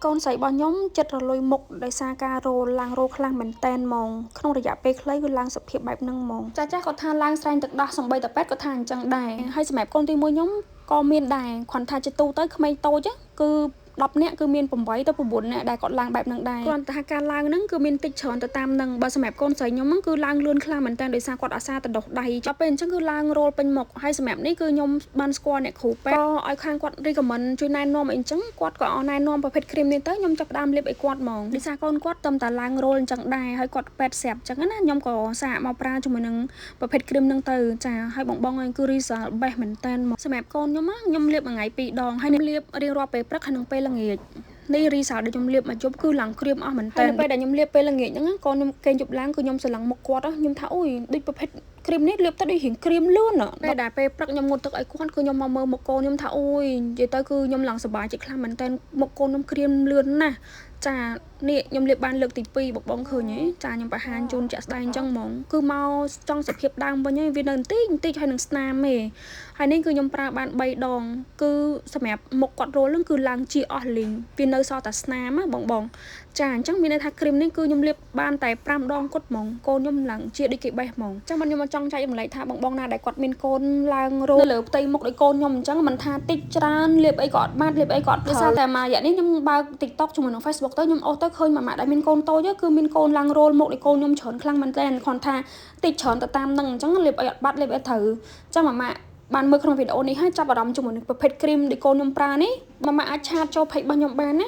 កូនស្រីរបស់ខ្ញុំចិត្តរលួយមុខដោយសារការរោឡើងរោខ្លាំងមែនតែនហ្មងក្នុងរយៈពេលខ្លីគឺឡើងសភាពបែបហ្នឹងហ្មងចាចាគាត់ថាឡើងស្រែងទឹកដោះសំបីតាពេទ្យគាត់ថាអញ្ចឹងដែរហើយសម្រាប់កូនទី1ខ្ញុំក៏មានដែរគាត់ថាជាទូទៅក្មេងតូចគឺ10នាក់គឺមាន8ទៅ9នាក់ដែលគាត់ឡើងបែបហ្នឹងដែរគ្រាន់តែថាការឡើងហ្នឹងគឺមានតិចច្រើនទៅតាមហ្នឹងបើសម្រាប់កូនស្រីខ្ញុំហ្នឹងគឺឡើងលឿនខ្លាំងមែនតើដោយសារគាត់អាសាទៅដុសដៃដល់ពេលអញ្ចឹងគឺឡើងរោលពេញមុខហើយសម្រាប់នេះគឺខ្ញុំបានស្គាល់អ្នកគ្រូពេទ្យក៏ឲ្យខាងគាត់ recommend ជួយណែនាំអីអញ្ចឹងគាត់ក៏ណែនាំប្រភេទគ្រីមនេះទៅខ្ញុំចាប់ផ្ដើមលាបឲ្យគាត់ហ្មងដោយសារកូនគាត់តែឡើងរោលអញ្ចឹងដែរហើយគាត់ពេទ្យស្រាប់អញ្ចឹងណាខ្ញុំក៏សាកមកប្រើជាមួយនឹងប្រភេទគ្រីមហ្នឹងទៅចាហើយបងៗគឺ result best មែនតើសម្រាប់កូនខ្ញុំលាបមួយថ្ងៃ2ដងហើយលាបរៀងរាល់ពេលព្រឹកហើយនិងពេលល្ងាចនេះរីសាដែលខ្ញុំលាបមកជប់គឺឡើងក្រៀមអស់មែនតើពេលដែលខ្ញុំលាបពេលល្ងាចហ្នឹងកូនខ្ញុំគេជប់ឡើងគឺខ្ញុំស្រឡឹងមុខគាត់ខ្ញុំថាអូយដូចប្រភេទគ្រីមនេះលាបទៅដូចរៀងក្រៀមលឿនពេលដែលពេលព្រឹកខ្ញុំងូតទឹកឲ្យគាត់គឺខ្ញុំមកមើលមុខកូនខ្ញុំថាអូយនិយាយទៅគឺខ្ញុំឡើងសប្បាយចិត្តខ្លាំងមែនតើមុខកូនខ្ញុំក្រៀមលឿនណាស់ចានេះខ្ញុំលាបបានលើកទី2បងឃើញទេចាខ្ញុំបង្ហាញជូនចាក់ស្ដែងអញ្ចឹងហ្មងគឺមកចង់សភាពដើមវិញហើយវានៅបន្តិចហើយនឹងស្នាមទេហើយនេះគឺខ្ញុំប្រើបាន3ដងគឺសម្រាប់មុខគាត់រោលហ្នឹងគឺឡើងជាអស់លីងវានៅសល់តែស្នាមបងចាអញ្ចឹងមានន័យថាគ្រីមនេះគឺខ្ញុំលាបបានតែ5ដងគត់ហ្មងកូនខ្ញុំឡើងជាដូចគេបេះហ្មងអញ្ចឹងខ្ញុំមកចង់ចែករំលែកថាបងណាដែលគាត់មានកូនឡើងរោលលើផ្ទៃមុខដូចកូនខ្ញុំអញ្ចឹងមិនថាតិចច្រើនលាបអីក៏អត់បានលាបអីក៏អត់ដោយសារតែមួយរយៈនេះខ្ញុំបើក TikTok ជាមួយនឹង Facebook ទៅខ្ញុំអូសទៅឃើញម៉ាក់ដែលមានកូនតូចគឺមានកូនឡើងរោលមុខដូចកូនខ្ញុំច្រើនខ្លាំងមែនតើគាត់ថាតិចច្រើនទៅតាមហ្នឹងអញ្ចឹងលាបអីអត់បាត់លាបអីត្រូវអញ្ចឹងម៉ាក់បានមើលក្នុងវីដេអូនេះហើយចាប់អារម្មណ៍ជាមួយនឹងប្រភេទគ្រីមដែលកូនខ្ញុំប្រើនេះម៉ាក់អាចឆាតចូល page របស់ខ្ញុំបានណា